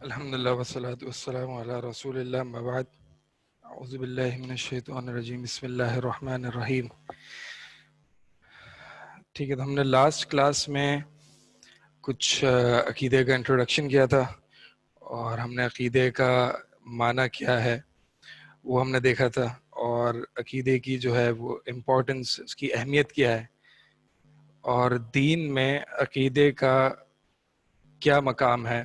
الحمد للہ والصلاة والسلام علی رسول اللہ اما بعد اعوذ باللہ من الشیطان الرجیم بسم اللہ الرحمن الرحیم. ٹھیک ہے، تو ہم نے لاسٹ کلاس میں کچھ عقیدے کا انٹروڈکشن کیا تھا اور ہم نے عقیدے کا معنی کیا ہے وہ ہم نے دیکھا تھا، اور عقیدے کی جو ہے وہ امپورٹنس، اس کی اہمیت کیا ہے، اور دین میں عقیدے کا کیا مقام ہے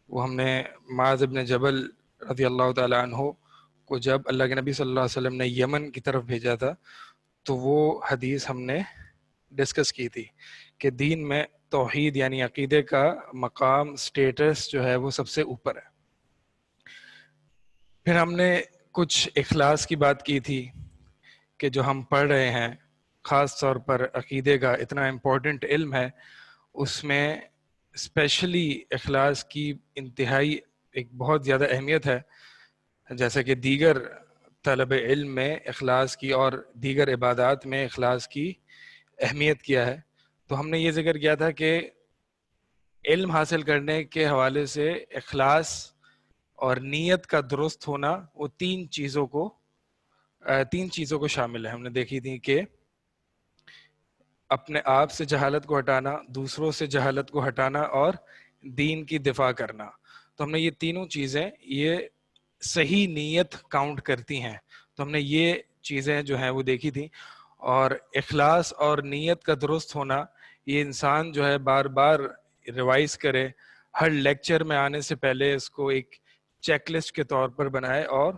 وہ ہم نے معاذ ابن جبل رضی اللہ تعالیٰ عنہ کو جب اللہ کے نبی صلی اللہ علیہ وسلم نے یمن کی طرف بھیجا تھا تو وہ حدیث ہم نے ڈسکس کی تھی کہ دین میں توحید یعنی عقیدے کا مقام، سٹیٹس جو ہے وہ سب سے اوپر ہے. پھر ہم نے کچھ اخلاص کی بات کی تھی کہ جو ہم پڑھ رہے ہیں، خاص طور پر عقیدے کا اتنا امپورٹنٹ علم ہے، اس میں اسپیشلی اخلاص کی انتہائی ایک بہت زیادہ اہمیت ہے، جیسا کہ دیگر طلب علم میں اخلاص کی اور دیگر عبادات میں اخلاص کی اہمیت کیا ہے. تو ہم نے یہ ذکر کیا تھا کہ علم حاصل کرنے کے حوالے سے اخلاص اور نیت کا درست ہونا وہ تین چیزوں کو شامل ہے. ہم نے دیکھی تھی کہ اپنے آپ سے جہالت کو ہٹانا، دوسروں سے جہالت کو ہٹانا اور دین کی دفاع کرنا. تو ہم نے یہ تینوں چیزیں یہ صحیح نیت کاؤنٹ کرتی ہیں. تو ہم نے یہ چیزیں جو ہیں وہ دیکھی تھیں. اور اخلاص اور نیت کا درست ہونا یہ انسان جو ہے بار بار ریوائز کرے، ہر لیکچر میں آنے سے پہلے اس کو ایک چیک لسٹ کے طور پر بنائے اور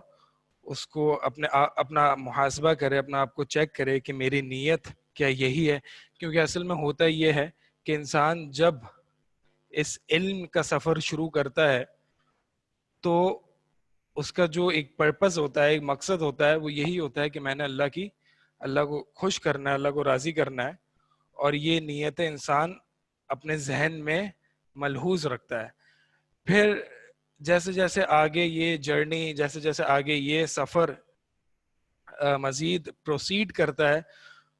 اس کو اپنا محاسبہ کرے، اپنا آپ کو چیک کرے کہ میری نیت کیا یہی ہے. کیونکہ اصل میں ہوتا یہ ہے کہ انسان جب اس علم کا سفر شروع کرتا ہے تو اس کا جو ایک پرپس ہوتا ہے، ایک مقصد ہوتا ہے، وہ یہی ہوتا ہے کہ میں نے اللہ کو خوش کرنا ہے، اللہ کو راضی کرنا ہے. اور یہ نیت انسان اپنے ذہن میں ملحوظ رکھتا ہے. پھر جیسے جیسے آگے یہ جرنی، جیسے جیسے آگے یہ سفر مزید پروسیڈ کرتا ہے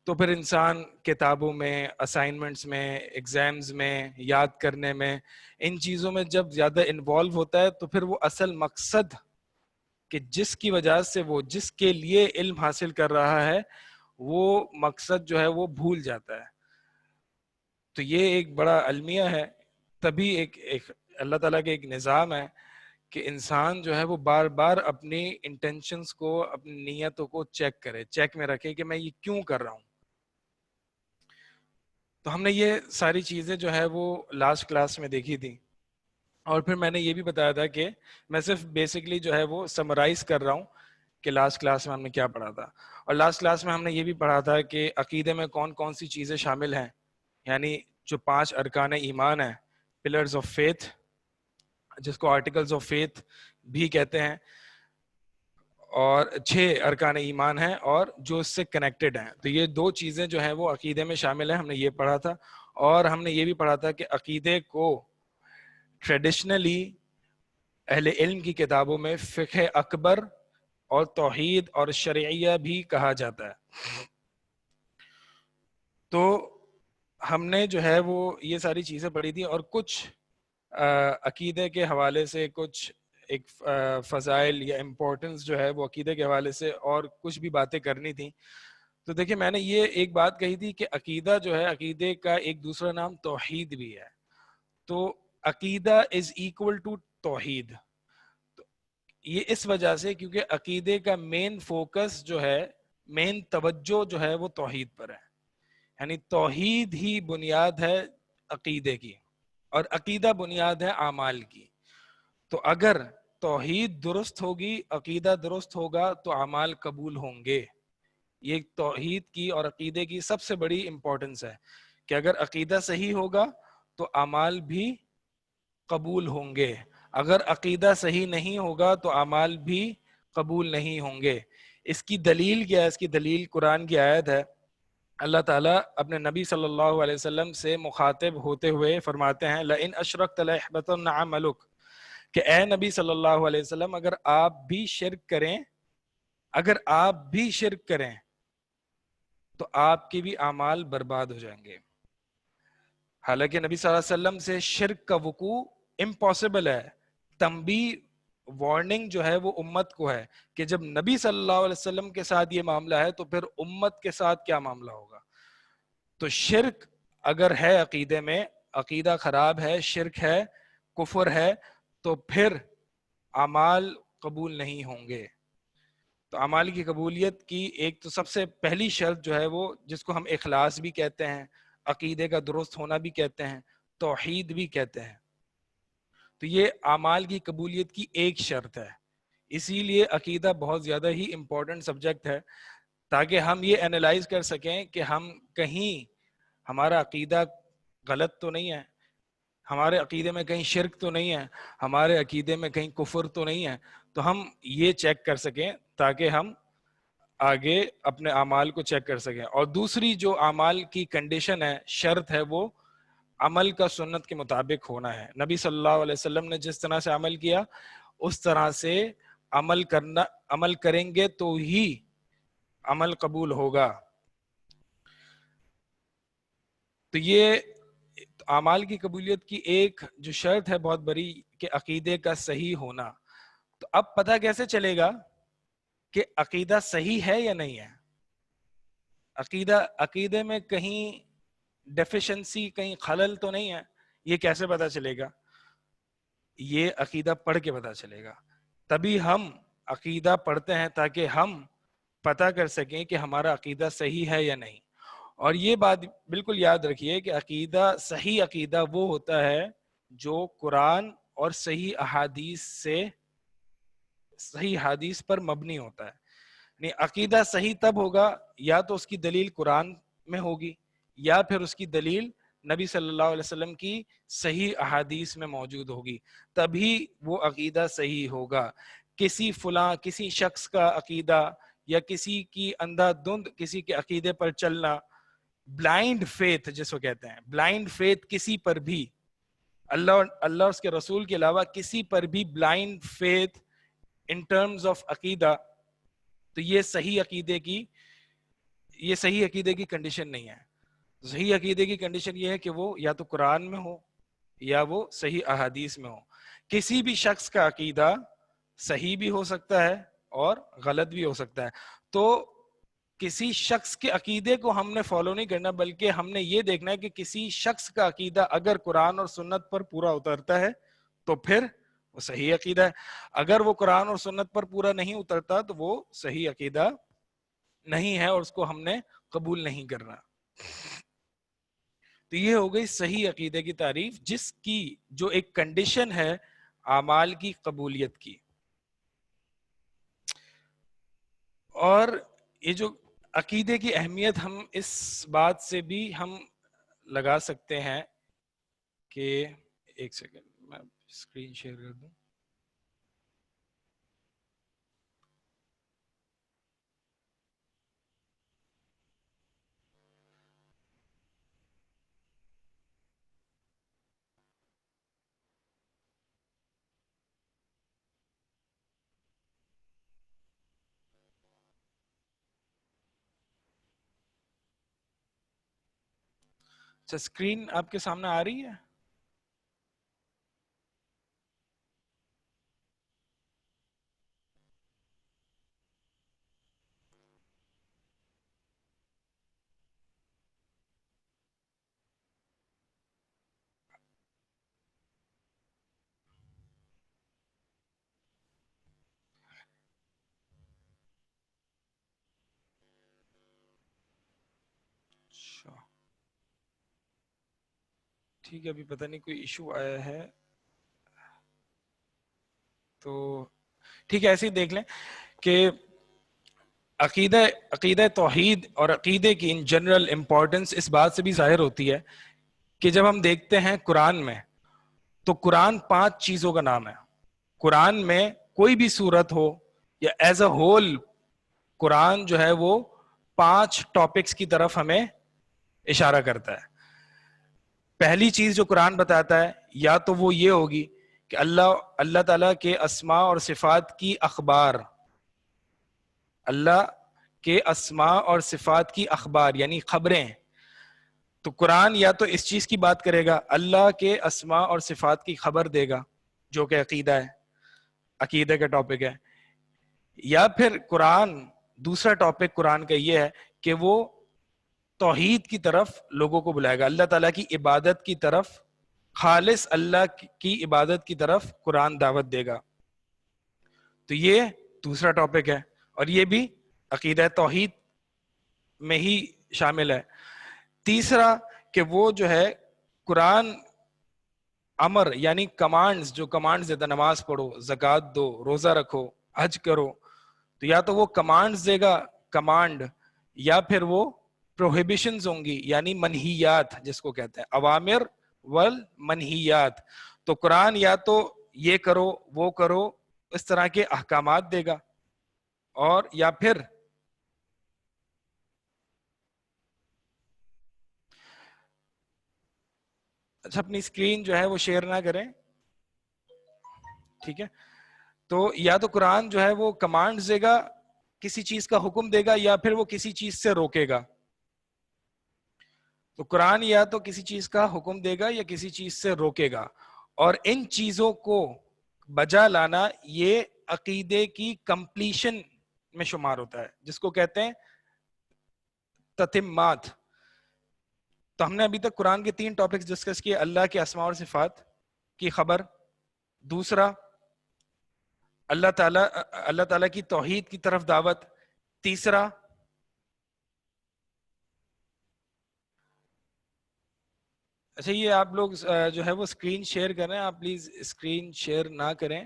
تو پھر انسان کتابوں میں، اسائنمنٹس میں، ایگزامز میں، یاد کرنے میں، ان چیزوں میں جب زیادہ انوالو ہوتا ہے تو پھر وہ اصل مقصد کہ جس کی وجہ سے وہ جس کے لیے علم حاصل کر رہا ہے وہ مقصد جو ہے وہ بھول جاتا ہے. تو یہ ایک بڑا المیہ ہے. تبھی ایک اللہ تعالیٰ کے ایک نظام ہے کہ انسان جو ہے وہ بار بار اپنی انٹینشنز کو، اپنی نیتوں کو چیک میں رکھے کہ میں یہ کیوں کر رہا ہوں. تو ہم نے یہ ساری چیزیں جو ہے وہ لاسٹ کلاس میں دیکھی تھی. اور پھر میں نے یہ بھی بتایا تھا کہ میں صرف بیسکلی جو ہے وہ سمرائز کر رہا ہوں کہ لاسٹ کلاس میں ہم نے کیا پڑھا تھا. اور لاسٹ کلاس میں ہم نے یہ بھی پڑھا تھا کہ عقیدے میں کون کون سی چیزیں شامل ہیں، یعنی جو 5 ارکان ایمان ہیں، پلرز آف فیتھ، جس کو آرٹیکلز آف فیتھ بھی کہتے ہیں، اور 6 ارکان ایمان ہیں اور جو اس سے کنیکٹڈ ہیں. تو یہ 2 چیزیں جو ہیں وہ عقیدے میں شامل ہیں، ہم نے یہ پڑھا تھا. اور ہم نے یہ بھی پڑھا تھا کہ عقیدے کو ٹریڈیشنلی اہل علم کی کتابوں میں فقہ اکبر اور توحید اور شرعیہ بھی کہا جاتا ہے. تو ہم نے جو ہے وہ یہ ساری چیزیں پڑھی تھی اور کچھ عقیدے کے حوالے سے کچھ ایک فضائل یا امپورٹنس جو ہے وہ عقیدے کے حوالے سے اور کچھ بھی باتیں کرنی تھیں. تو دیکھیں، میں نے یہ ایک بات کہی تھی کہ عقیدہ جو ہے، عقیدے کا ایک دوسرا نام توحید بھی ہے. تو عقیدہ از ایکول ٹو توحید. یہ اس وجہ سے کیونکہ عقیدے کا مین فوکس جو ہے، مین توجہ جو ہے وہ توحید پر ہے. یعنی توحید ہی بنیاد ہے عقیدے کی، اور عقیدہ بنیاد ہے اعمال کی. تو اگر توحید درست ہوگی، عقیدہ درست ہوگا تو اعمال قبول ہوں گے. یہ توحید کی اور عقیدے کی سب سے بڑی امپورٹنس ہے کہ اگر عقیدہ صحیح ہوگا تو اعمال بھی قبول ہوں گے، اگر عقیدہ صحیح نہیں ہوگا تو اعمال بھی قبول نہیں ہوں گے. اس کی دلیل کیا ہے؟ اس کی دلیل قرآن کی آیت ہے. اللہ تعالیٰ اپنے نبی صلی اللہ علیہ وسلم سے مخاطب ہوتے ہوئے فرماتے ہیں لَإِنْ أَشْرَكْتَ لَيَحْبَطَنَّ عَمَلُكَ، کہ اے نبی صلی اللہ علیہ وسلم اگر آپ بھی شرک کریں تو آپ کے بھی اعمال برباد ہو جائیں گے. حالانکہ نبی صلی اللہ علیہ وسلم سے شرک کا وقوع امپاسبل ہے، تنبیہ وارننگ جو ہے وہ امت کو ہے کہ جب نبی صلی اللہ علیہ وسلم کے ساتھ یہ معاملہ ہے تو پھر امت کے ساتھ کیا معاملہ ہوگا. تو شرک اگر ہے عقیدے میں، عقیدہ خراب ہے، شرک ہے، کفر ہے، تو پھر اعمال قبول نہیں ہوں گے. تو اعمال کی قبولیت کی ایک تو سب سے پہلی شرط جو ہے وہ، جس کو ہم اخلاص بھی کہتے ہیں، عقیدے کا درست ہونا بھی کہتے ہیں، توحید بھی کہتے ہیں. تو یہ اعمال کی قبولیت کی ایک شرط ہے. اسی لیے عقیدہ بہت زیادہ ہی امپورٹنٹ سبجیکٹ ہے، تاکہ ہم یہ انالائز کر سکیں کہ ہم کہیں ہمارا عقیدہ غلط تو نہیں ہے، ہمارے عقیدے میں کہیں شرک تو نہیں ہے، ہمارے عقیدے میں کہیں کفر تو نہیں ہے. تو ہم یہ چیک کر سکیں تاکہ ہم آگے اپنے اعمال کو چیک کر سکیں. اور دوسری جو اعمال کی کنڈیشن ہے، شرط ہے، وہ عمل کا سنت کے مطابق ہونا ہے. نبی صلی اللہ علیہ وسلم نے جس طرح سے عمل کیا اس طرح سے عمل کریں گے تو ہی عمل قبول ہوگا. تو یہ اعمال کی قبولیت کی ایک جو شرط ہے بہت بڑی کہ عقیدے کا صحیح ہونا. تو اب پتہ کیسے چلے گا کہ عقیدہ صحیح ہے یا نہیں ہے؟ عقیدے میں کہیں ڈیفیشنسی، کہیں خلل تو نہیں ہے؟ یہ کیسے پتہ چلے گا؟ یہ عقیدہ پڑھ کے پتہ چلے گا. تبھی ہم عقیدہ پڑھتے ہیں تاکہ ہم پتہ کر سکیں کہ ہمارا عقیدہ صحیح ہے یا نہیں. اور یہ بات بالکل یاد رکھیے کہ عقیدہ، صحیح عقیدہ وہ ہوتا ہے جو قرآن اور صحیح حدیث پر مبنی ہوتا ہے. یعنی عقیدہ صحیح تب ہوگا یا تو اس کی دلیل قرآن میں ہوگی یا پھر اس کی دلیل نبی صلی اللہ علیہ وسلم کی صحیح احادیث میں موجود ہوگی، تبھی وہ عقیدہ صحیح ہوگا. کسی شخص کا عقیدہ یا کسی کی اندھا دھند کسی کے عقیدے پر چلنا، بلائنڈ فیتھ جس کو کہتے ہیں، بلائنڈ فیتھ کسی پر بھی، اللہ اور اس کے رسول کے علاوہ کسی پر بھی blind faith in terms of عقیدہ، تو یہ صحیح عقیدے کی کنڈیشن نہیں ہے. صحیح عقیدے کی کنڈیشن یہ ہے کہ وہ یا تو قرآن میں ہو یا وہ صحیح احادیث میں ہو. کسی بھی شخص کا عقیدہ صحیح بھی ہو سکتا ہے اور غلط بھی ہو سکتا ہے. تو کسی شخص کے عقیدے کو ہم نے فالو نہیں کرنا، بلکہ ہم نے یہ دیکھنا ہے کہ کسی شخص کا عقیدہ اگر قرآن اور سنت پر پورا اترتا ہے تو پھر وہ صحیح عقیدہ ہے، اگر وہ قرآن اور سنت پر پورا نہیں اترتا تو وہ صحیح عقیدہ نہیں ہے اور اس کو ہم نے قبول نہیں کرنا. تو یہ ہو گئی صحیح عقیدے کی تعریف، جس کی جو ایک کنڈیشن ہے اعمال کی قبولیت کی. اور یہ جو عقیدے کی اہمیت ہم اس بات سے بھی ہم لگا سکتے ہیں کہ، ایک سیکنڈ میں اسکرین شیئر کر دوں. اچھا، اسکرین آپ کے سامنے آ رہی ہے؟ اچھا ٹھیک ہے، ابھی پتہ نہیں کوئی ایشو آیا ہے تو ٹھیک ہے، ایسے ہی دیکھ لیں کہ عقیدہ توحید اور عقیدے کی ان جنرل امپورٹنس اس بات سے بھی ظاہر ہوتی ہے کہ جب ہم دیکھتے ہیں قرآن میں، تو قرآن 5 چیزوں کا نام ہے. قرآن میں کوئی بھی سورت ہو یا ایز اے ہول قرآن جو ہے وہ 5 ٹاپکس کی طرف ہمیں اشارہ کرتا ہے. پہلی چیز جو قرآن بتاتا ہے یا تو وہ یہ ہوگی کہ اللہ تعالیٰ کے اسماء اور صفات کی اخبار، اللہ کے اسماء اور صفات کی اخبار یعنی خبریں. تو قرآن یا تو اس چیز کی بات کرے گا، اللہ کے اسماء اور صفات کی خبر دے گا جو کہ عقیدہ ہے, عقیدے کا ٹاپک ہے. یا پھر قرآن, دوسرا ٹاپک قرآن کا یہ ہے کہ وہ توحید کی طرف لوگوں کو بلائے گا, اللہ تعالیٰ کی عبادت کی طرف, خالص اللہ کی عبادت کی طرف قرآن دعوت دے گا. تو یہ دوسرا ٹاپک ہے, اور یہ بھی عقیدہ توحید میں ہی شامل ہے. تیسرا کہ وہ جو ہے قرآن امر یعنی کمانڈز, جو کمانڈز دیتا, نماز پڑھو, زکوٰۃ دو, روزہ رکھو, حج کرو, تو یا تو وہ کمانڈز دے گا, کمانڈ, یا پھر وہ پروہیبیشنز ہوں گی یعنی منہیات جس کو کہتے ہیں, اوامر والمنہیات. تو قرآن یا تو یہ کرو وہ کرو اس طرح کے احکامات دے گا, اور یا پھر اچھا اپنی اسکرین جو ہے وہ شیئر نہ کریں, ٹھیک ہے. تو یا تو قرآن جو ہے وہ کمانڈ دے گا, کسی چیز کا حکم دے گا, یا پھر وہ کسی چیز سے روکے گا. تو قرآن یا تو کسی چیز کا حکم دے گا یا کسی چیز سے روکے گا, اور ان چیزوں کو بجا لانا یہ عقیدے کی کمپلیشن میں شمار ہوتا ہے, جس کو کہتے ہیں تتمات. تو ہم نے ابھی تک قرآن کے 3 ٹاپکس ڈسکس کیے, اللہ کے اسماء اور صفات کی خبر, دوسرا اللہ تعالیٰ کی توحید کی طرف دعوت, تیسرا اچھا یہ آپ لوگ جو ہے وہ اسکرین شیئر کر رہے ہیں, آپ پلیز اسکرین شیئر نہ کریں.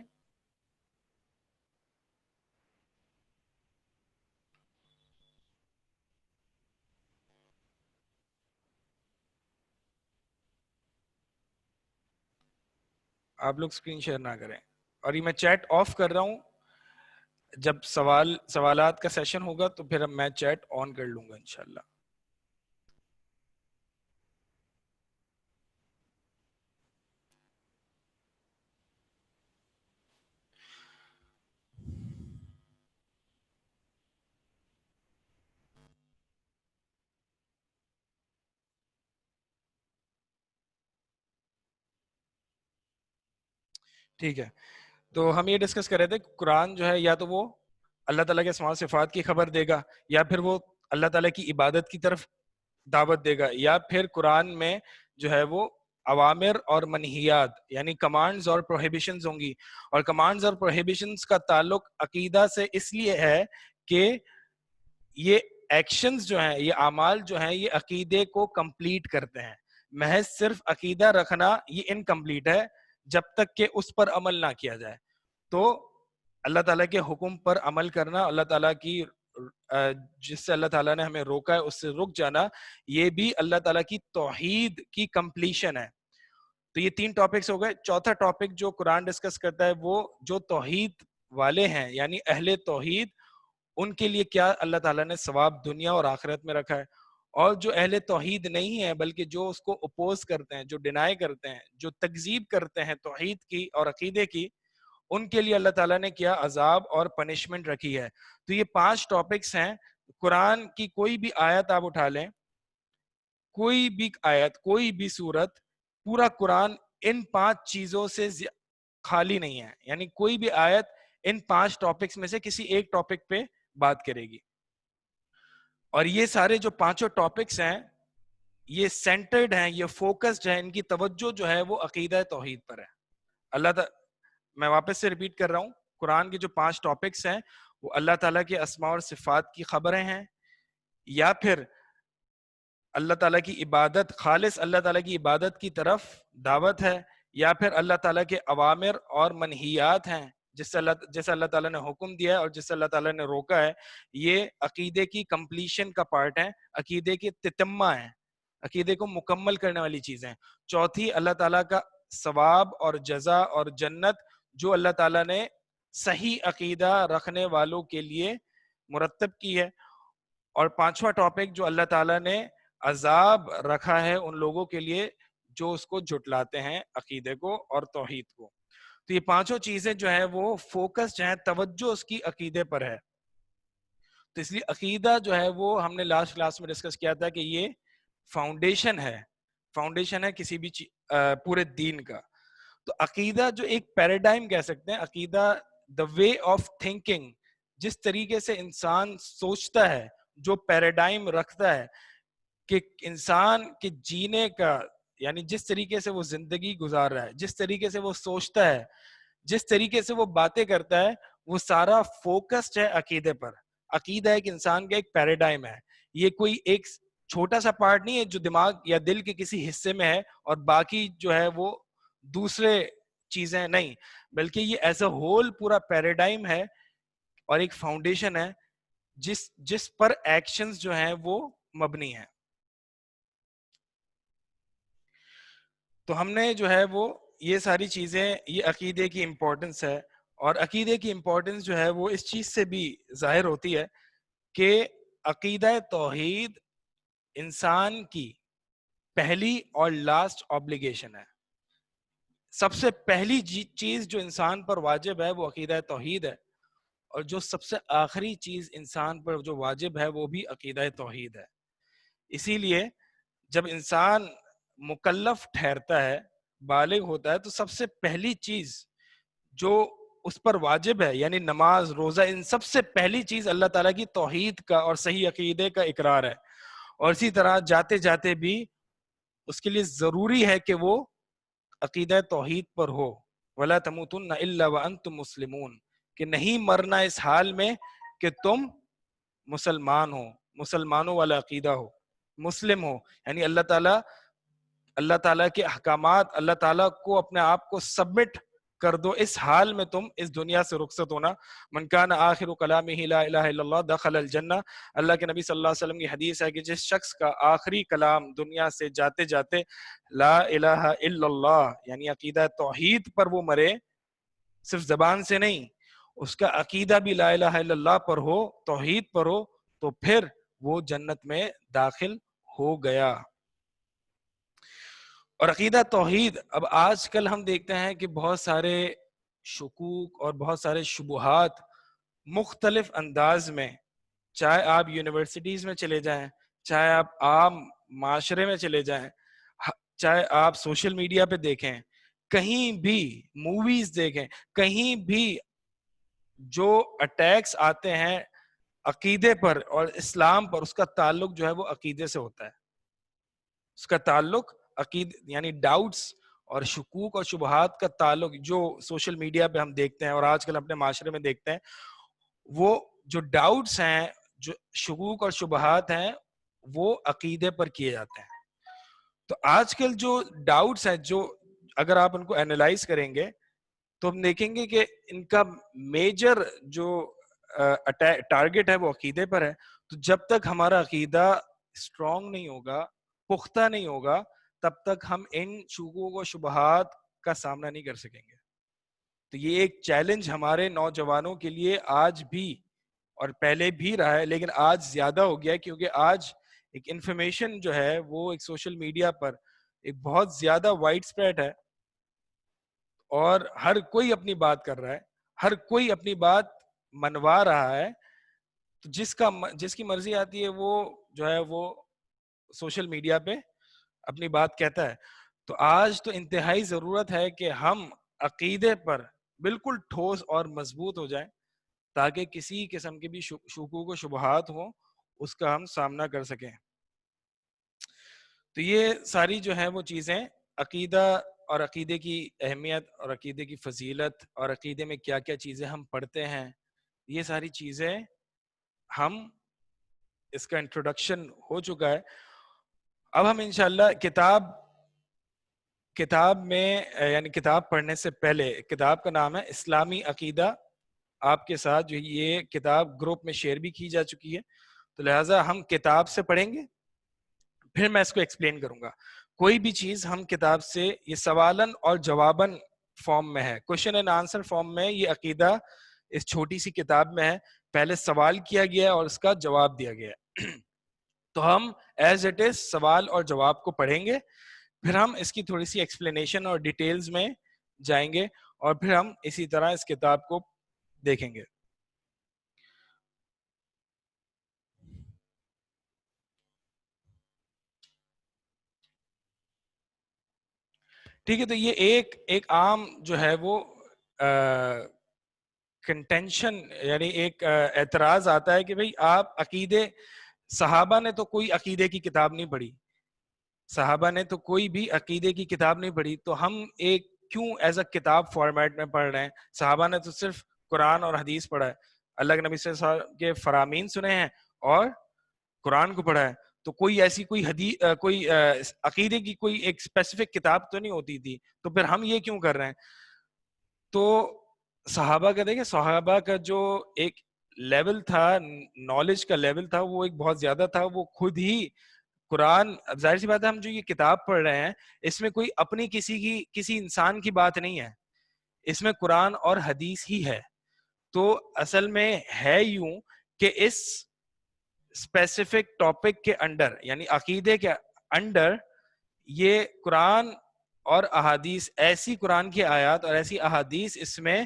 آپ لوگ اسکرین شیئر نہ کریں, اور یہ میں چیٹ آف کر رہا ہوں. جب سوالات کا سیشن ہوگا تو پھر میں چیٹ آن کر لوں گا انشاءاللہ. ٹھیک ہے, تو ہم یہ ڈسکس کر رہے تھے قرآن جو ہے یا تو وہ اللہ تعالیٰ کے اسماء و صفات کی خبر دے گا, یا پھر وہ اللہ تعالیٰ کی عبادت کی طرف دعوت دے گا, یا پھر قرآن میں جو ہے وہ اوامر اور منہیات یعنی کمانڈز اور پروہیبیشنز ہوں گی. اور کمانڈز اور پروہیبیشنز کا تعلق عقیدہ سے اس لیے ہے کہ یہ ایکشنز جو ہیں, یہ اعمال جو ہیں, یہ عقیدے کو کمپلیٹ کرتے ہیں. محض صرف عقیدہ رکھنا یہ انکمپلیٹ ہے جب تک کہ اس پر عمل نہ کیا جائے. تو اللہ تعالیٰ کے حکم پر عمل کرنا, اللہ تعالیٰ کی جس سے اللہ تعالیٰ نے ہمیں روکا ہے اس سے رک جانا, یہ بھی اللہ تعالیٰ کی توحید کی کمپلیشن ہے. تو یہ 3 ٹاپکس ہو گئے. چوتھا ٹاپک جو قرآن ڈسکس کرتا ہے وہ جو توحید والے ہیں یعنی اہل توحید, ان کے لیے کیا اللہ تعالیٰ نے ثواب دنیا اور آخرت میں رکھا ہے, اور جو اہل توحید نہیں ہے بلکہ جو اس کو اپوز کرتے ہیں, جو ڈینائی کرتے ہیں, جو تکذیب کرتے ہیں توحید کی اور عقیدے کی, ان کے لیے اللہ تعالیٰ نے کیا عذاب اور پنشمنٹ رکھی ہے. تو یہ 5 ٹاپکس ہیں. قرآن کی کوئی بھی آیت آپ اٹھا لیں, کوئی بھی آیت, کوئی بھی سورت, پورا قرآن ان 5 چیزوں سے خالی نہیں ہے. یعنی کوئی بھی آیت ان 5 ٹاپکس میں سے کسی ایک ٹاپک پہ بات کرے گی, اور یہ سارے جو 5 ٹاپکس ہیں یہ سینٹرڈ ہیں, یہ فوکسڈ ہیں, ان کی توجہ جو ہے وہ عقیدہ توحید پر ہے. اللہ تعالیٰ, میں واپس سے ریپیٹ کر رہا ہوں, قرآن کے جو 5 ٹاپکس ہیں وہ اللہ تعالیٰ کے اسماء اور صفات کی خبریں ہیں, یا پھر اللہ تعالیٰ کی عبادت, خالص اللہ تعالیٰ کی عبادت کی طرف دعوت ہے, یا پھر اللہ تعالیٰ کے اوامر اور منہیات ہیں جیسے اللہ تعالیٰ نے حکم دیا ہے اور جس سے اللہ تعالیٰ نے روکا ہے. یہ عقیدے کی کمپلیشن کا پارٹ ہے, عقیدے کے تتمہ ہیں, عقیدے کو مکمل کرنے والی چیزیں. چوتھی اللہ تعالیٰ کا ثواب اور جزا اور جنت جو اللہ تعالیٰ نے صحیح عقیدہ رکھنے والوں کے لیے مرتب کی ہے. اور 5واں ٹاپک جو اللہ تعالیٰ نے عذاب رکھا ہے ان لوگوں کے لیے جو اس کو جھٹلاتے ہیں, عقیدے کو اور توحید کو. تو یہ 5 چیزیں جو ہیں وہ فوکسڈ ہیں, توجہ اس کی عقیدے پر ہے. تو اس لیے عقیدہ جو ہے وہ ہم نے لاسٹ کلاس میں ڈسکس کیا تھا کہ یہ فاؤنڈیشن ہے, فاؤنڈیشن ہے کسی بھی پورے دین کا. تو عقیدہ جو ایک پیراڈائم کہہ سکتے ہیں، عقیدہ دا وے آف تھنکنگ، جس طریقے سے انسان سوچتا ہے، جو پیراڈائم رکھتا ہے کہ انسان کے جینے کا، یعنی جس طریقے سے وہ زندگی گزار رہا ہے، جس طریقے سے وہ سوچتا ہے، جس طریقے سے وہ باتیں کرتا ہے، وہ سارا فوکسڈ ہے عقیدے پر. عقیدہ ایک انسان کا ایک پیراڈائم ہے. یہ کوئی ایک چھوٹا سا پارٹ نہیں ہے جو دماغ یا دل کے کسی حصے میں ہے اور باقی جو ہے وہ دوسرے چیزیں نہیں، بلکہ یہ ایز اے ہول پورا پیراڈائم ہے اور ایک فاؤنڈیشن ہے جس پر ایکشنز جو ہیں وہ مبنی ہیں. تو ہم نے جو ہے وہ یہ ساری چیزیں، یہ عقیدے کی امپورٹنس ہے. اور عقیدے کی امپورٹنس جو ہے وہ اس چیز سے بھی ظاہر ہوتی ہے کہ عقیدہ توحید انسان کی پہلی اور لاسٹ آبلیگیشن ہے. سب سے پہلی چیز جو انسان پر واجب ہے وہ عقیدہ توحید ہے، اور جو سب سے آخری چیز انسان پر جو واجب ہے وہ بھی عقیدہ توحید ہے. اسی لیے جب انسان مکلف ٹھہرتا ہے، بالغ ہوتا ہے، تو سب سے پہلی چیز جو اس پر واجب ہے، یعنی نماز، روزہ، ان سب سے پہلی چیز اللہ تعالیٰ کی توحید کا اور صحیح عقیدے کا اقرار ہے. اور اسی طرح جاتے جاتے بھی اس کے لیے ضروری ہے کہ وہ عقیدہ توحید پر ہو. وَلَا تَمُوتُنَّ إِلَّا وَأَنْتُمْ مُسْلِمُونَ، کہ نہیں مرنا اس حال میں کہ تم مسلمان ہو، مسلمانوں والا عقیدہ ہو، مسلم ہو. یعنی اللہ تعالیٰ کے احکامات، اللہ تعالیٰ کو اپنے آپ کو سبمٹ کر دو اس حال میں تم اس دنیا سے رخصت ہونا. من کان آخر کلامہ لا الہ الا اللہ دخل الجنہ. اللہ کے نبی صلی اللہ علیہ وسلم کی حدیث ہے کہ جس شخص کا آخری کلام دنیا سے جاتے جاتے لا الہ الا اللہ یعنی عقیدہ توحید پر وہ مرے، صرف زبان سے نہیں، اس کا عقیدہ بھی لا الہ الا اللہ پر ہو، توحید پر ہو، تو پھر وہ جنت میں داخل ہو گیا. اور عقیدہ توحید، اب آج کل ہم دیکھتے ہیں کہ بہت سارے شکوک اور بہت سارے شبہات مختلف انداز میں، چاہے آپ یونیورسٹیز میں چلے جائیں، چاہے آپ عام معاشرے میں چلے جائیں، چاہے آپ سوشل میڈیا پہ دیکھیں، کہیں بھی موویز دیکھیں، کہیں بھی جو اٹیکس آتے ہیں عقیدے پر اور اسلام پر، اس کا تعلق جو ہے وہ عقیدے سے ہوتا ہے. اس کا تعلق یعنی ڈاؤٹس اور شکوک اور شبہات کا تعلق جو سوشل میڈیا پہ ہم دیکھتے ہیں اور آج کل اپنے معاشرے میں دیکھتے ہیں، وہ جو ڈاؤٹس ہیں، جو شکوک اور شبہات ہیں، وہ عقیدے پر کیے جاتے ہیں. تو آج کل جو ڈاؤٹس ہیں، جو اگر آپ ان کو اینالائز کریں گے تو ہم دیکھیں گے کہ ان کا میجر جو ٹارگٹ ہے وہ عقیدے پر ہے. تو جب تک ہمارا عقیدہ اسٹرانگ نہیں ہوگا، پختہ نہیں ہوگا، تب تک ہم ان شکوک و شبہات کا سامنا نہیں کر سکیں گے. تو یہ ایک چیلنج ہمارے نوجوانوں کے لیے آج بھی اور پہلے بھی رہا ہے، لیکن آج زیادہ ہو گیا ہے، کیونکہ آج ایک انفارمیشن جو ہے وہ ایک سوشل میڈیا پر ایک بہت زیادہ وائڈ اسپریڈ ہے، اور ہر کوئی اپنی بات کر رہا ہے، ہر کوئی اپنی بات منوا رہا ہے. تو جس کی مرضی آتی ہے وہ جو ہے وہ سوشل میڈیا پہ اپنی بات کہتا ہے. تو آج تو انتہائی ضرورت ہے کہ ہم عقیدے پر بالکل ٹھوس اور مضبوط ہو جائیں، تاکہ کسی قسم کے بھی شکوک و شبہات ہوں اس کا ہم سامنا کر سکیں. تو یہ ساری جو ہے وہ چیزیں عقیدہ اور عقیدے کی اہمیت اور عقیدے کی فضیلت اور عقیدے میں کیا کیا چیزیں ہم پڑھتے ہیں، یہ ساری چیزیں ہم اس کا انٹروڈکشن ہو چکا ہے. اب ہم انشاءاللہ کتاب میں یعنی کتاب پڑھنے سے پہلے، کتاب کا نام ہے اسلامی عقیدہ. آپ کے ساتھ جو یہ کتاب گروپ میں شیئر بھی کی جا چکی ہے، تو لہٰذا ہم کتاب سے پڑھیں گے، پھر میں اس کو ایکسپلین کروں گا. کوئی بھی چیز ہم کتاب سے، یہ سوالن اور جوابن فارم میں ہے، کوشچن اینڈ آنسر فارم میں یہ عقیدہ اس چھوٹی سی کتاب میں ہے. پہلے سوال کیا گیا ہے اور اس کا جواب دیا گیا ہے. تو ہم ایز اٹ از سوال اور جواب کو پڑھیں گے، پھر ہم اس کی تھوڑی سی ایکسپلینیشن اور ڈیٹیلز میں جائیں گے، اور پھر ہم اسی طرح اس کتاب کو دیکھیں گے. ٹھیک ہے. تو یہ ایک عام جو ہے وہ کنٹینشن یعنی ایک اعتراض آتا ہے کہ بھئی آپ عقیدے, صحابہ نے تو کوئی عقیدے کی کتاب نہیں پڑھی, صحابہ نے تو کوئی بھی عقیدے کی کتاب نہیں پڑھی, تو ہم ایک کیوں ایز اے کتاب فارمیٹ میں پڑھ رہے ہیں؟ صحابہ نے تو صرف قرآن اور حدیث پڑھا ہے, اللہ کے نبی صلی اللہ علیہ وسلم کے فرامین سنے ہیں اور قرآن کو پڑھا ہے. تو کوئی ایسی کوئی حدیث کوئی عقیدے کی کوئی ایک اسپیسیفک کتاب تو نہیں ہوتی تھی, تو پھر ہم یہ کیوں کر رہے ہیں؟ تو صحابہ کا دیکھیں, صحابہ کا جو ایک لیول تھا, نالج کا لیول تھا, وہ ایک بہت زیادہ تھا. وہ خود ہی قرآن, اب ظاہر سی بات ہے ہم جو یہ کتاب پڑھ رہے ہیں اس میں کوئی اپنی کسی انسان کی بات نہیں ہے, اس میں قرآن اور حدیث ہی ہے. تو اصل میں ہے یوں کہ اس اسپیسیفک ٹاپک کے انڈر یعنی عقیدے کے انڈر یہ قرآن اور احادیث, ایسی قرآن کی آیات اور ایسی احادیث اس میں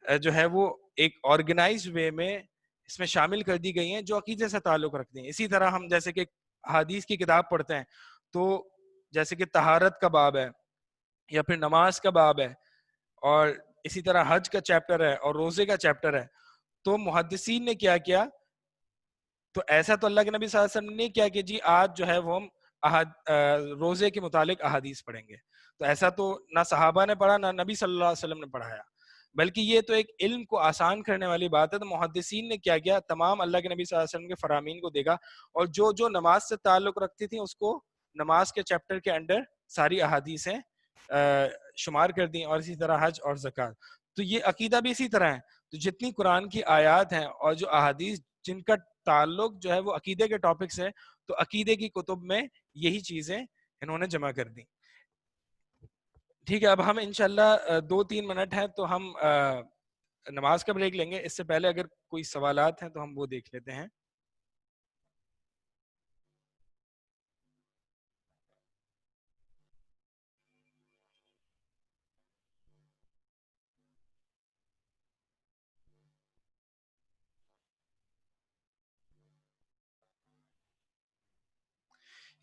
جو ہے وہ ایک آرگنائزڈ وے میں اس میں شامل کر دی گئی ہیں جو عقیدے سے تعلق رکھتے ہیں. اسی طرح ہم جیسے کہ حدیث کی کتاب پڑھتے ہیں تو جیسے کہ طہارت کا باب ہے یا پھر نماز کا باب ہے, اور اسی طرح حج کا چیپٹر ہے اور روزے کا چیپٹر ہے, تو محدثین نے کیا کیا, تو ایسا تو اللہ کے نبی صلی اللہ علیہ وسلم نے کیا کہ جی آج جو ہے وہ ہم روزے کے متعلق احادیث پڑھیں گے, تو ایسا تو نہ صحابہ نے پڑھا نہ نبی صلی اللہ علیہ وسلم نے پڑھایا, بلکہ یہ تو ایک علم کو آسان کرنے والی بات ہے. تو محدثین نے کیا کیا, تمام اللہ کے نبی صلی اللہ علیہ وسلم کے فرامین کو دیکھا اور جو نماز سے تعلق رکھتی تھیں اس کو نماز کے چیپٹر کے انڈر ساری احادیثیں شمار کر دیں, اور اسی طرح حج اور زکوٰۃ. تو یہ عقیدہ بھی اسی طرح ہے. تو جتنی قرآن کی آیات ہیں اور جو احادیث جن کا تعلق جو ہے وہ عقیدے کے ٹاپک سے, تو عقیدے کی کتب میں یہی چیزیں انہوں نے جمع کر دی. ٹھیک ہے, اب ہم انشاءاللہ 2-3 منٹ ہیں تو ہم نماز کا بریک لیں گے. اس سے پہلے اگر کوئی سوالات ہیں تو ہم وہ دیکھ لیتے ہیں.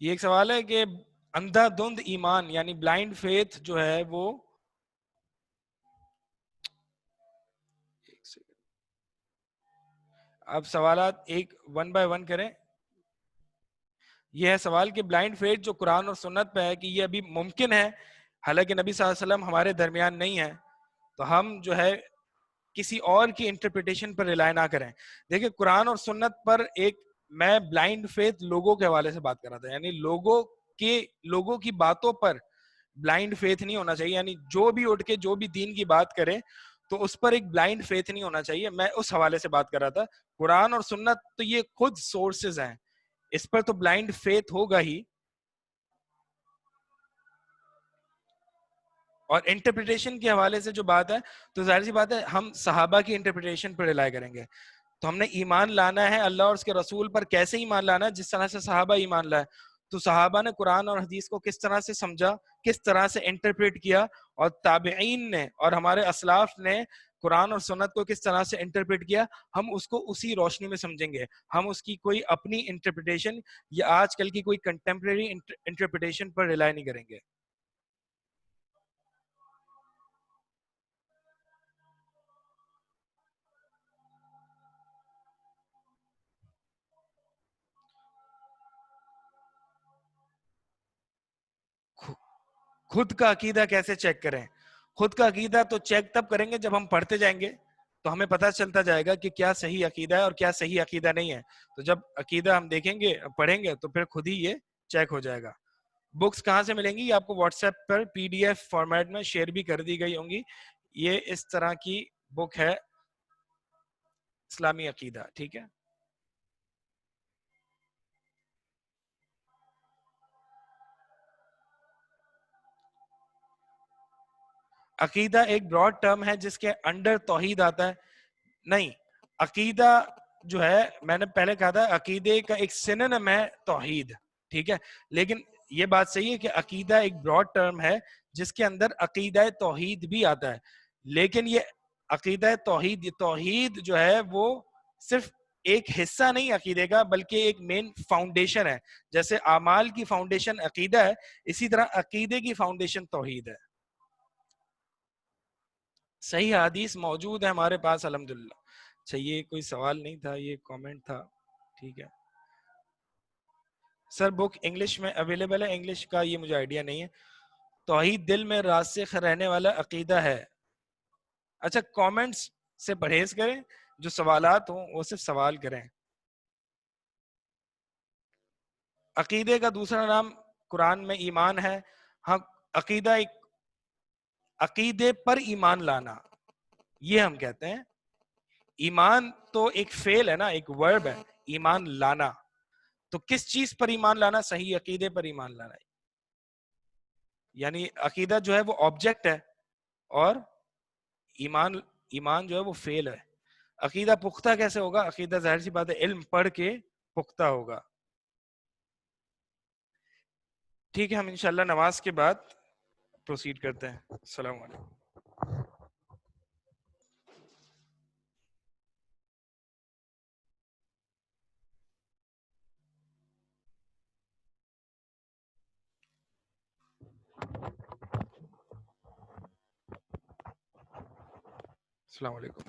یہ ایک سوال ہے کہ اندھا دھند ایمان یعنی بلائنڈ فیتھ جو ہے وہ, اب سوالات ایک 1 by 1 کریں. یہ ہے سوال کہ بلائنڈ فیتھ جو قرآن اور سنت پہ ہے کہ یہ ابھی ممکن ہے, حالانکہ نبی صلی اللہ علیہ وسلم ہمارے درمیان نہیں ہے, تو ہم جو ہے کسی اور کی انٹرپریٹیشن پر ریلائی نہ کریں. دیکھیں قرآن اور سنت پر ایک, میں بلائنڈ فیتھ لوگوں کے حوالے سے بات کر رہا تھا, یعنی لوگوں کی باتوں پر بلائنڈ فیتھ نہیں ہونا چاہیے. یعنی جو بھی اٹھ کے جو بھی دین کی بات کرے تو اس پر ایک بلائنڈ فیتھ نہیں ہونا چاہیے. میں اس حوالے سے بات کر رہا تھا. قرآن اور سنت تو یہ خود سورسز ہیں, اس پر تو بلائنڈ فیتھ ہوگا ہی, اور انٹرپریٹیشن کے حوالے سے جو بات ہے تو ظاہر سی بات ہے ہم صحابہ کی انٹرپریٹیشن پر ریلائی کریں گے. تو ہم نے ایمان لانا ہے اللہ اور اس کے رسول پر, کیسے ایمان لانا ہے؟ جس طرح سے صحابہ ایمان لائے. تو صحابہ نے قرآن اور حدیث کو کس طرح سے سمجھا, کس طرح سے انٹرپریٹ کیا, اور تابعین نے اور ہمارے اسلاف نے قرآن اور سنت کو کس طرح سے انٹرپریٹ کیا, ہم اس کو اسی روشنی میں سمجھیں گے. ہم اس کی کوئی اپنی انٹرپریٹیشن یا آج کل کی کوئی کنٹمپریری انٹرپریٹیشن پر ریلائی نہیں کریں گے. خود کا عقیدہ کیسے چیک کریں؟ خود کا عقیدہ تو چیک تب کریں گے جب ہم پڑھتے جائیں گے, تو ہمیں پتہ چلتا جائے گا کہ کیا صحیح عقیدہ ہے اور کیا صحیح عقیدہ نہیں ہے. تو جب عقیدہ ہم دیکھیں گے, پڑھیں گے, تو پھر خود ہی یہ چیک ہو جائے گا. بکس کہاں سے ملیں گی؟ آپ کو واٹس ایپ پر پی ڈی ایف فارمیٹ میں شیئر بھی کر دی گئی ہوں گی. یہ اس طرح کی بک ہے, اسلامی عقیدہ. ٹھیک ہے, عقیدہ ایک براڈ ٹرم ہے جس کے انڈر توحید آتا ہے. نہیں, عقیدہ جو ہے میں نے پہلے کہا تھا عقیدے کا ایک سینونیم ہے توحید. ٹھیک ہے, لیکن یہ بات صحیح ہے کہ عقیدہ ایک براڈ ٹرم ہے جس کے اندر عقیدہ توحید بھی آتا ہے. لیکن یہ عقیدہ توحید جو ہے وہ صرف ایک حصہ نہیں عقیدے کا بلکہ ایک مین فاؤنڈیشن ہے. جیسے اعمال کی فاؤنڈیشن عقیدہ ہے, اسی طرح عقیدے کی فاؤنڈیشن توحید ہے. صحیح حدیث موجود ہے ہمارے پاس الحمدللہ. اچھا یہ کوئی سوال نہیں تھا, یہ کامنٹ تھا. ٹھیک ہے سر, بک انگلش میں اویلیبل ہے؟ انگلش کا یہ مجھے آئیڈیا نہیں ہے. توحید دل میں راسخ رہنے والا عقیدہ ہے. اچھا کامنٹس سے پرہیز کریں, جو سوالات ہوں وہ صرف سوال کریں. عقیدے کا دوسرا نام قرآن میں ایمان ہے. ہم عقیدہ ایک عقیدے پر ایمان لانا یہ ہم کہتے ہیں. ایمان تو ایک فعل ہے نا, ایک ورب ہے ایمان لانا. تو کس چیز پر ایمان لانا؟ صحیح عقیدے پر ایمان لانا. یعنی عقیدہ جو ہے وہ آبجیکٹ ہے اور ایمان جو ہے وہ فعل ہے. عقیدہ پختہ کیسے ہوگا؟ عقیدہ ظاہر سی بات ہے علم پڑھ کے پختہ ہوگا. ٹھیک ہے, ہم انشاءاللہ نماز کے بعد پروسیڈ کرتے ہیں. السلام علیکم. السلام علیکم.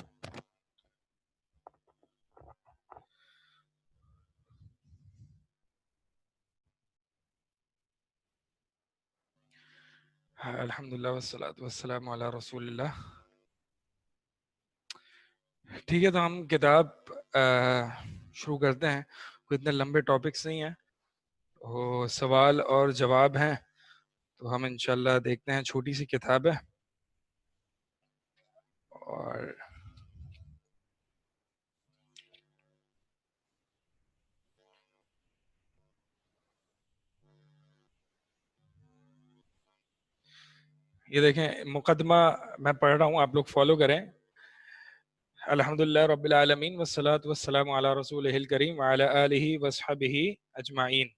الحمدللہ والصلاۃ والسلام علی رسول اللہ. ٹھیک ہے, تو ہم کتاب شروع کرتے ہیں. کوئی اتنے لمبے ٹاپکس نہیں ہیں, وہ سوال اور جواب ہیں, تو ہم انشاءاللہ دیکھتے ہیں. چھوٹی سی کتاب ہے اور یہ دیکھیں مقدمہ میں پڑھ رہا ہوں, آپ لوگ فالو کریں. الحمدللہ رب العالمین والصلاۃ والسلام علی رسولہ الکریم وعلی آلہ وصحبہ اجمعین.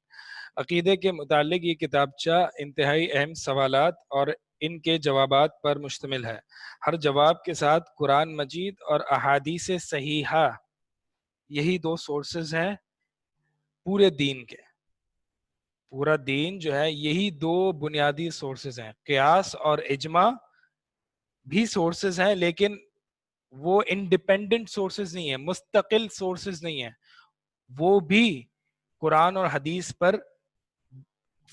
عقیدے کے متعلق یہ کتابچہ انتہائی اہم سوالات اور ان کے جوابات پر مشتمل ہے. ہر جواب کے ساتھ قرآن مجید اور احادیث صحیحہ, یہی دو سورسز ہیں پورے دین کے. پورا دین جو ہے یہی دو بنیادی سورسز ہیں. قیاس اور اجماع بھی سورسز ہیں, لیکن وہ انڈیپینڈنٹ سورسز نہیں ہیں, مستقل سورسز نہیں ہیں. وہ بھی قرآن اور حدیث پر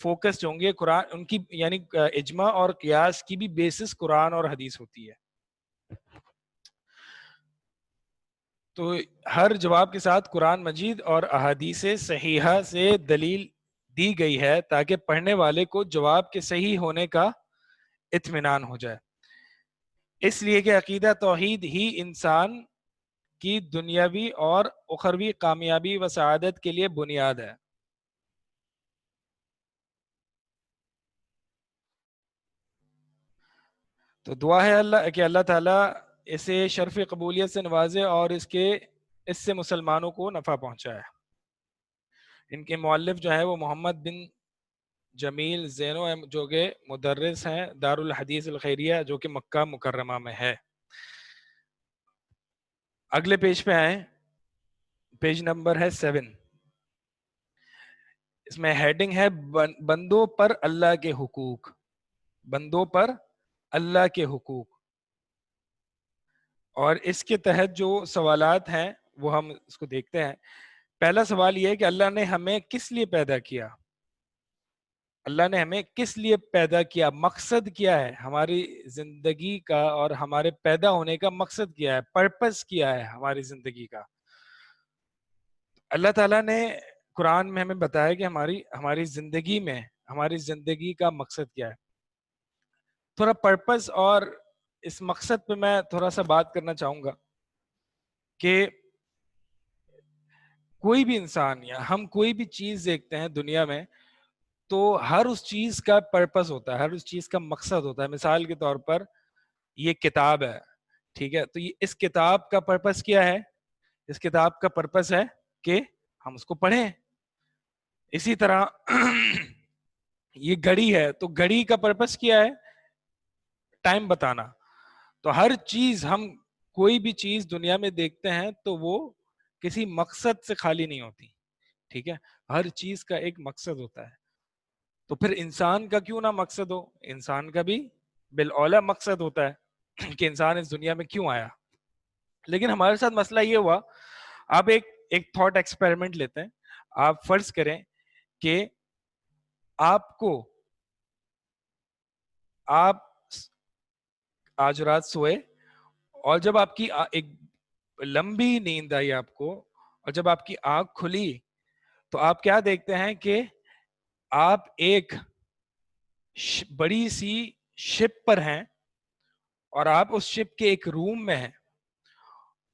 فوکس ہوں گے. قرآن ان کی یعنی اجماع اور قیاس کی بھی بیسس قرآن اور حدیث ہوتی ہے. تو ہر جواب کے ساتھ قرآن مجید اور احادیث صحیحہ سے دلیل دی گئی ہے تاکہ پڑھنے والے کو جواب کے صحیح ہونے کا اطمینان ہو جائے. اس لیے کہ عقیدہ توحید ہی انسان کی دنیاوی اور اخروی کامیابی و سعادت کے لیے بنیاد ہے. تو دعا ہے اللہ کہ اللہ تعالیٰ اسے شرف قبولیت سے نوازے اور اس سے مسلمانوں کو نفع پہنچائے. ان کے مؤلف جو ہے وہ محمد بن جمیل زینو جو کہ مدرس ہیں دارالحدیث الخیریہ جو کہ مکہ مکرمہ میں ہے. اگلے پیج پہ آئیں, پیج نمبر ہے 7. اس میں ہیڈنگ ہے بندوں پر اللہ کے حقوق. بندوں پر اللہ کے حقوق. اور اس کے تحت جو سوالات ہیں وہ ہم اس کو دیکھتے ہیں. پہلا سوال یہ ہے کہ اللہ نے ہمیں کس لیے پیدا کیا؟ اللہ نے ہمیں کس لیے پیدا کیا؟ مقصد کیا ہے ہماری زندگی کا, اور ہمارے پیدا ہونے کا مقصد کیا ہے, پرپس کیا ہے ہماری زندگی کا؟ اللہ تعالیٰ نے قرآن میں ہمیں بتایا کہ ہماری زندگی کا مقصد کیا ہے. تھوڑا پرپس اور اس مقصد پہ میں تھوڑا سا بات کرنا چاہوں گا کہ کوئی بھی انسان یا ہم کوئی بھی چیز دیکھتے ہیں دنیا میں تو ہر اس چیز کا پرپس ہوتا ہے, ہر اس چیز کا مقصد ہوتا ہے. مثال کے طور پر یہ کتاب ہے, ٹھیک ہے, تو اس کتاب کا پرپس کیا ہے؟ اس کتاب کا پرپس ہے کہ ہم اس کو پڑھیں. اسی طرح یہ گھڑی ہے, تو گھڑی کا پرپس کیا ہے؟ ٹائم بتانا. تو ہر چیز, ہم کوئی بھی چیز دنیا میں دیکھتے ہیں تو وہ کسی مقصد سے خالی نہیں ہوتی. ٹھیک ہے, ہر چیز کا ایک مقصد ہوتا ہے. تو پھر انسان کا کیوں نہ مقصد ہو, انسان کا بھی بالاولیٰ مقصد ہوتا ہے کہ انسان اس دنیا میں کیوں آیا. لیکن ہمارے ساتھ مسئلہ یہ ہوا, آپ ایک تھاٹ ایکسپیریمنٹ لیتے ہیں. آپ فرض کریں کہ آپ آج رات سوئے, اور جب آپ کی ایک لمبی نیند آئی آپ کو, اور جب آپ کی آنکھ کھلی تو آپ کیا دیکھتے ہیں کہ آپ ایک بڑی سی شپ پر ہیں, اور آپ اس شپ کے ایک روم میں ہیں,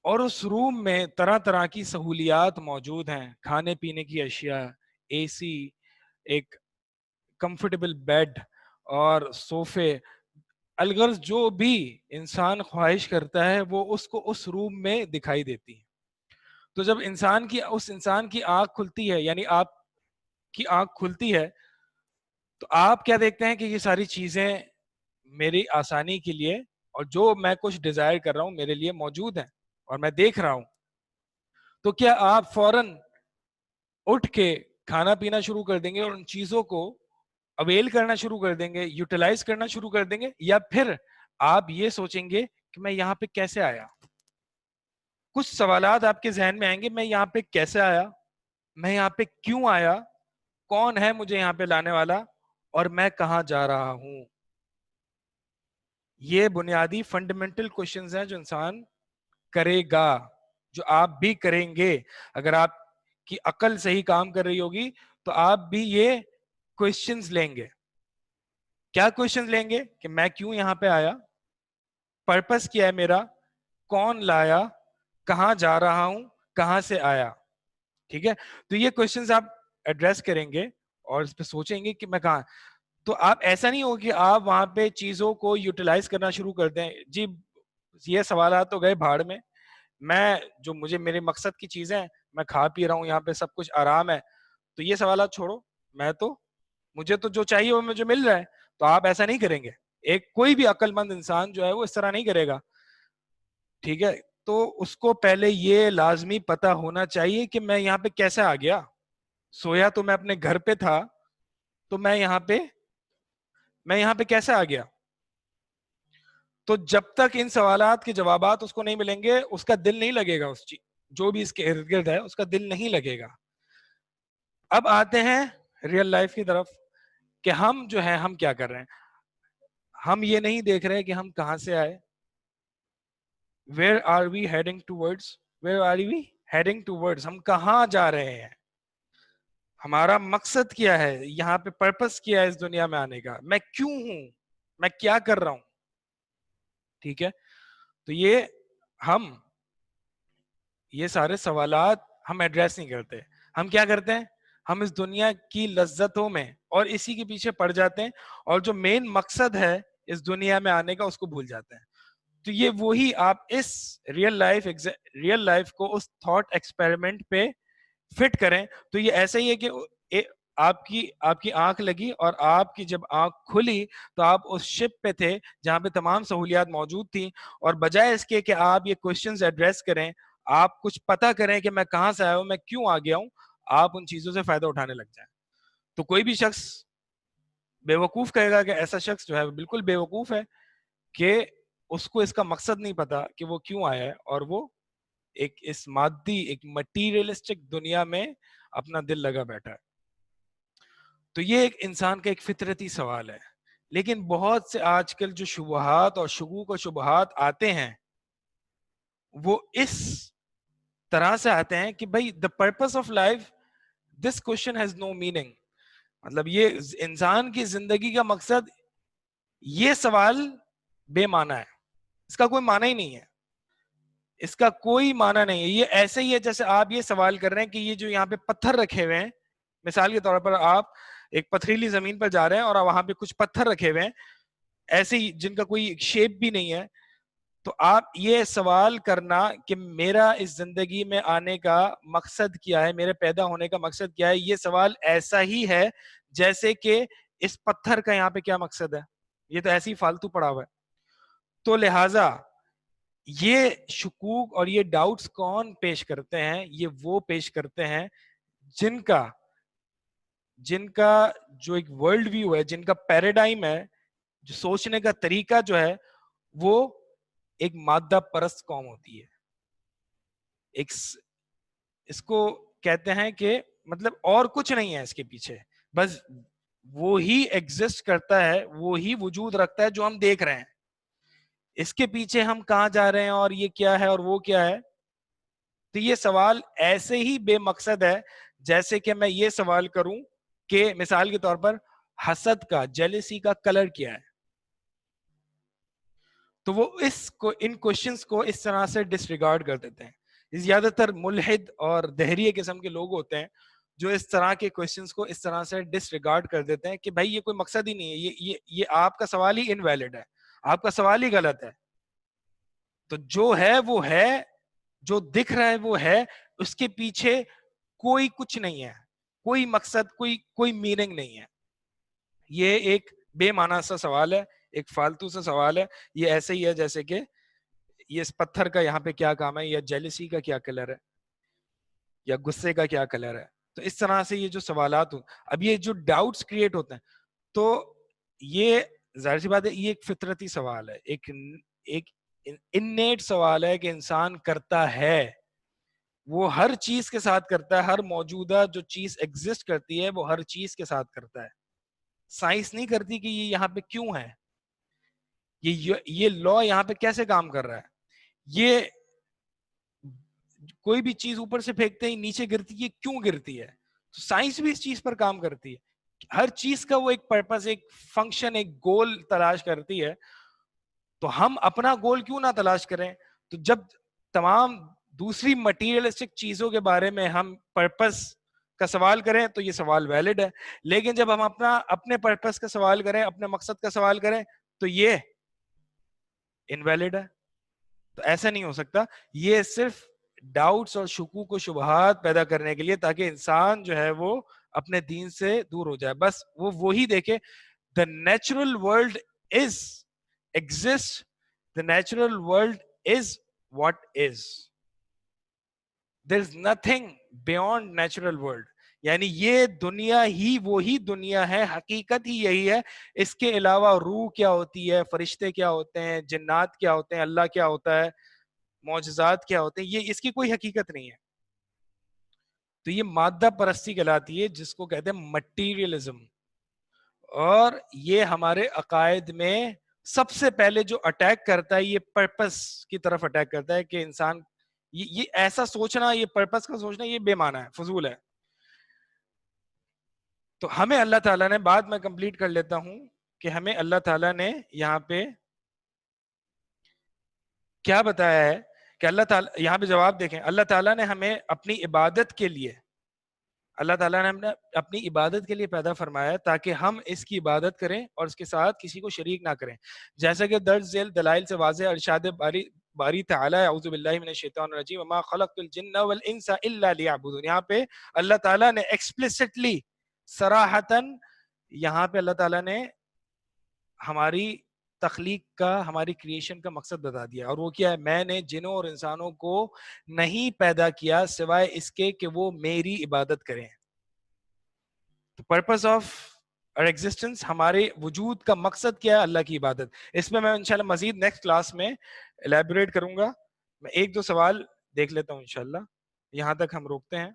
اور اس روم میں طرح طرح کی سہولیات موجود ہیں, کھانے پینے کی اشیاء, اے سی, ایک کمفرٹیبل بیڈ اور صوفے, الغرض جو بھی انسان خواہش کرتا ہے وہ اس کو اس روم میں دکھائی دیتی ہے. تو جب اس انسان کی آنکھ کھلتی ہے, یعنی آپ کی آنکھ کھلتی ہے, تو آپ کیا دیکھتے ہیں کہ یہ ساری چیزیں میری آسانی کے لیے, اور جو میں کچھ ڈیزائر کر رہا ہوں میرے لیے موجود ہیں اور میں دیکھ رہا ہوں. تو کیا آپ فوراً اٹھ کے کھانا پینا شروع کر دیں گے اور ان چیزوں کو اویل کرنا شروع کر دیں گے, یوٹیلائز کرنا شروع کر دیں گے, یا پھر آپ یہ سوچیں گے کہ میں یہاں پہ کیسے آیا؟ کچھ سوالات آپ کے ذہن میں آئیں گے, میں یہاں پہ کیسے آیا, میں یہاں پہ کیوں آیا, کون ہے مجھے یہاں پہ لانے والا, اور میں کہاں جا رہا ہوں. یہ بنیادی فنڈامنٹل کوشچنز ہیں جو انسان کرے گا, جو آپ بھی کریں گے. اگر آپ کی عقل صحیح کام کر رہی ہوگی تو آپ بھی یہ کوشچنز لیں گے. کیا کوشچنز لیں گے؟ کہ میں کیوں یہاں پہ آیا, پرپس کیا ہے میرا, کون لایا, کہاں جا رہا ہوں, کہاں سے آیا. ٹھیک ہے, تو یہ کوشچنز آپ ایڈریس کریں گے اور اس پہ سوچیں گے کہ میں کہاں. تو آپ ایسا نہیں ہو کہ آپ وہاں پہ چیزوں کو یوٹیلائز کرنا شروع کر دیں, جی یہ سوالات تو گئے بھاڑ میں جو مجھے میرے مقصد کی چیزیں, میں کھا پی رہا ہوں یہاں پہ, سب کچھ آرام ہے, تو یہ سوالات چھوڑو, مجھے تو جو چاہیے وہ مجھے مل رہا ہے. تو آپ ایسا نہیں کریں گے, کوئی بھی عقل مند انسان جو ہے وہ اس طرح نہیں کرے گا. ٹھیک ہے, تو اس کو پہلے یہ لازمی پتا ہونا چاہیے کہ میں یہاں پہ کیسے آ گیا. سویا تو میں اپنے گھر پہ تھا, تو میں یہاں پہ کیسے آ گیا. تو جب تک ان سوالات کے جوابات اس کو نہیں ملیں گے, اس کا دل نہیں لگے گا, اس چیز جو بھی اس کے ارد گرد ہے اس کا دل نہیں لگے گا. اب آتے ہیں ریئل لائف کی طرف کہ ہم جو ہے ہم کیا کر رہے ہیں. ہم یہ نہیں دیکھ رہے کہ ہم کہاں سے آئے, where are we heading towards, ہم کہاں جا رہے ہیں, ہمارا مقصد کیا ہے, یہاں پہ پرپس کیا ہے اس دنیا میں آنے کا, میں کیوں ہوں, میں کیا کر رہا ہوں. ٹھیک ہے, تو یہ سارے سوالات ہم ایڈریس نہیں کرتے. ہم کیا کرتے ہیں, ہم اس دنیا کی لذتوں میں اور اسی کے پیچھے پڑ جاتے ہیں, اور جو مین مقصد ہے اس دنیا میں آنے کا اس کو بھول جاتے ہیں. تو یہ وہی آپ اس ریئل لائف کو اس تھاٹ ایکسپیریمنٹ پہ فٹ کریں, تو یہ ایسا ہی ہے کہ آپ کی آنکھ لگی, اور آپ کی جب آنکھ کھلی تو آپ اس شپ پہ تھے جہاں پہ تمام سہولیات موجود تھیں, اور بجائے اس کے کہ آپ یہ کوشچنز ایڈریس کریں, آپ کچھ پتا کریں کہ میں کہاں سے آیا ہوں, میں کیوں آ گیا ہوں, آپ ان چیزوں سے فائدہ اٹھانے لگ جائیں. تو کوئی بھی شخص بیوقوف کہے گا کہ ایسا شخص جو ہے بالکل بیوقوف ہے کہ اس کو اس کا مقصد نہیں پتا کہ وہ کیوں آیا ہے, اور وہ اس مادی ایک مٹیریلسٹک دنیا میں اپنا دل لگا بیٹھا ہے. تو یہ ایک انسان کا ایک فطرتی سوال ہے. لیکن بہت سے آج کل جو شبہات اور شکوک و شبہات آتے ہیں وہ اس طرح سے آتے ہیں کہ بھائی the purpose of life, this question has no meaning. مطلب یہ انسان کی زندگی کا مقصد, یہ سوال بے معنی ہے, اس کا کوئی معنی ہی نہیں ہے, اس کا کوئی معنی نہیں ہے. یہ ایسے ہی ہے جیسے آپ یہ سوال کر رہے ہیں کہ یہ جو یہاں پہ پتھر رکھے ہوئے ہیں, مثال کے طور پر آپ ایک پتھریلی زمین پر جا رہے ہیں اور وہاں پہ کچھ پتھر رکھے ہوئے ہیں ایسے ہی جن کا کوئی شیپ بھی نہیں ہے, تو آپ یہ سوال کرنا کہ میرا اس زندگی میں آنے کا مقصد کیا ہے, میرے پیدا ہونے کا مقصد کیا ہے, یہ سوال ایسا ہی ہے جیسے کہ اس پتھر کا یہاں پہ کیا مقصد ہے, یہ تو ایسے ہی فالتو پڑا ہوا ہے. تو لہٰذا یہ شکوک اور یہ ڈاؤٹس کون پیش کرتے ہیں؟ یہ وہ پیش کرتے ہیں جن کا جو ایک ورلڈ ویو ہے، جن کا پیراڈائم ہے، جو سوچنے کا طریقہ جو ہے، وہ ایک مادہ پرست قوم ہوتی ہے. ایک اس کو کہتے ہیں کہ مطلب اور کچھ نہیں ہے اس کے پیچھے، بس وہی ایگزسٹ کرتا ہے، وہی وجود رکھتا ہے جو ہم دیکھ رہے ہیں. اس کے پیچھے ہم کہاں جا رہے ہیں اور یہ کیا ہے اور وہ کیا ہے. تو یہ سوال ایسے ہی بے مقصد ہے جیسے کہ میں یہ سوال کروں کہ مثال کے طور پر حسد کا، جیلسی کا کلر کیا ہے. تو وہ ان کوشچنس کو اس طرح سے ڈس ریگارڈ کر دیتے ہیں. زیادہ تر ملحد اور دہریے قسم کے لوگ ہوتے ہیں جو اس طرح کے کوشچنس کو اس طرح سے ڈس ریگارڈ کر دیتے ہیں کہ بھائی یہ کوئی مقصد ہی نہیں ہے، یہ آپ کا سوال ہی انویلڈ ہے، آپ کا سوال ہی غلط ہے. تو جو ہے وہ ہے، جو دکھ رہا ہے وہ ہے، اس کے پیچھے کوئی کچھ نہیں ہے، کوئی مقصد، کوئی میننگ نہیں ہے. یہ ایک بے معنی سا سوال ہے، ایک فالتو سا سوال ہے. یہ ایسے ہی ہے جیسے کہ یہ اس پتھر کا یہاں پہ کیا کام ہے، یا جیلسی کا کیا کلر ہے، یا غصے کا کیا کلر ہے. تو اس طرح سے یہ جو سوالات اب یہ جو ڈاؤٹس کریٹ ہوتے ہیں، تو یہ ظاہر سی بات ہے یہ ایک فطرتی سوال ہے، ایک انیٹ سوال ہے کہ انسان کرتا ہے. وہ ہر چیز کے ساتھ کرتا ہے، ہر موجودہ جو چیز ایگزسٹ کرتی ہے وہ ہر چیز کے ساتھ کرتا ہے. سائنس نہیں کرتی کہ یہ یہاں پہ کیوں ہے، یہ لا یہاں پہ کیسے کام کر رہا ہے. یہ کوئی بھی چیز اوپر سے پھینکتے ہی نیچے گرتی ہے، کیوں گرتی ہے. تو سائنس بھی اس چیز پر کام کرتی ہے. ہر چیز کا وہ ایک پرپس، ایک فنکشن، ایک گول تلاش کرتی ہے. تو ہم اپنا گول کیوں نہ تلاش کریں. تو جب تمام دوسری مٹیریلسٹک چیزوں کے بارے میں ہم پرپس کا سوال کریں تو یہ سوال ویلڈ ہے، لیکن جب ہم اپنے پرپس کا سوال کریں، اپنے مقصد کا سوال کریں، تو یہ انویلڈ ہے. تو ایسا نہیں ہو سکتا. یہ صرف ڈاؤٹس اور شکوک و شبہات پیدا کرنے کے لیے، تاکہ انسان جو ہے وہ اپنے دین سے دور ہو جائے. بس وہ وہی دیکھے the natural world is exists, the natural world is what is, there is nothing beyond natural world. یعنی یہ دنیا ہی وہی دنیا ہے، حقیقت ہی یہی ہے. اس کے علاوہ روح کیا ہوتی ہے، فرشتے کیا ہوتے ہیں، جنات کیا ہوتے ہیں، اللہ کیا ہوتا ہے، معجزات کیا ہوتے ہیں، یہ اس کی کوئی حقیقت نہیں ہے. تو یہ مادہ پرستی کہلاتی ہے، جس کو کہتے ہیں مٹیریلزم. اور یہ ہمارے عقائد میں سب سے پہلے جو اٹیک کرتا ہے، یہ پرپس کی طرف اٹیک کرتا ہے کہ انسان یہ ایسا سوچنا، یہ پرپس کا سوچنا، یہ بے معنی ہے، فضول ہے. تو ہمیں اللہ تعالیٰ نے، بعد میں کمپلیٹ کر لیتا ہوں، کہ ہمیں اللہ تعالیٰ نے یہاں پہ کیا بتایا ہے کہ اللہ تعالیٰ، یہاں پہ جواب دیکھیں، اللہ تعالیٰ نے ہمیں اپنی عبادت کے لیے، اللہ تعالیٰ نے ہمیں اپنی عبادت کے لیے پیدا فرمایا تاکہ ہم اس کی عبادت کریں اور اس کے ساتھ کسی کو شریک نہ کریں. جیسا کہ درج ذیل دلائل سے واضح ارشاد باری تعالیٰ، اعوذ باللہ من الشیطان الرجیم، وما خلقت الجن والانس الا لیعبدون. یہاں پہ اللہ تعالیٰ نے ایکسپلسٹلی، صراحتاً، یہاں پہ اللہ تعالیٰ نے ہماری تخلیق کا، ہماری کریشن کا مقصد بتا دیا. اور وہ کیا ہے؟ میں نے جنوں اور انسانوں کو نہیں پیدا کیا سوائے اس کے کہ وہ میری عبادت کریں. تو پرپس آف اور ایگزسٹنس، ہمارے وجود کا مقصد کیا ہے؟ اللہ کی عبادت. اس میں انشاءاللہ مزید نیکسٹ کلاس میں الیبوریٹ کروں گا. میں ایک دو سوال دیکھ لیتا ہوں انشاءاللہ. یہاں تک ہم روکتے ہیں.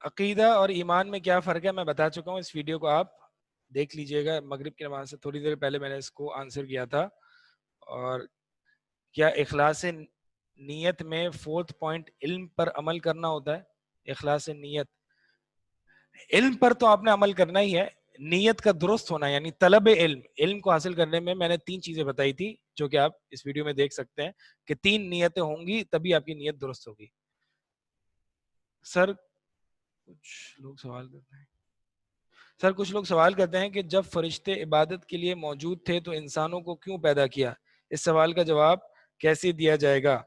عقیدہ اور ایمان میں کیا فرق ہے میں بتا چکا ہوں. اس ویڈیو کو آپ دیکھ لیجئے گا. مغرب کی نماز سے تھوڑی دیر پہلے میں نے اس کو آنسر کیا تھا. اور کیا اخلاص نیت میں 4th پوائنٹ علم پر عمل کرنا ہوتا ہے، اخلاص نیت. علم پر تو آپ نے عمل کرنا ہی ہے، نیت کا درست ہونا یعنی طلب علم. علم کو حاصل کرنے میں نے 3 چیزیں بتائی تھی جو کہ آپ اس ویڈیو میں دیکھ سکتے ہیں کہ 3 نیتیں ہوں گی تبھی آپ کی نیت درست ہوگی. سر کچھ لوگ سوال کرتے ہیں کہ جب فرشتے عبادت کے لیے موجود تھے تو انسانوں کو کیوں پیدا کیا؟ اس سوال کا جواب کیسے دیا جائے گا؟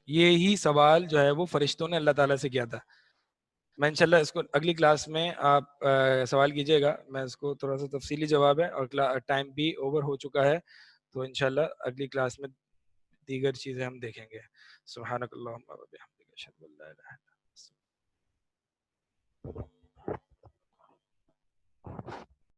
یہی سوال جو ہے وہ فرشتوں نے اللہ تعالیٰ سے کیا تھا. میں انشاءاللہ اس کو اگلی کلاس میں آپ سوال کیجئے گا، میں اس کو تھوڑا سا تفصیلی جواب ہے، اور ٹائم بھی اوور ہو چکا ہے، تو انشاءاللہ اگلی کلاس میں دیگر چیزیں ہم دیکھیں گے. سبحانک اللہم و بحمدک، اشہد ان لا الہ الا انت.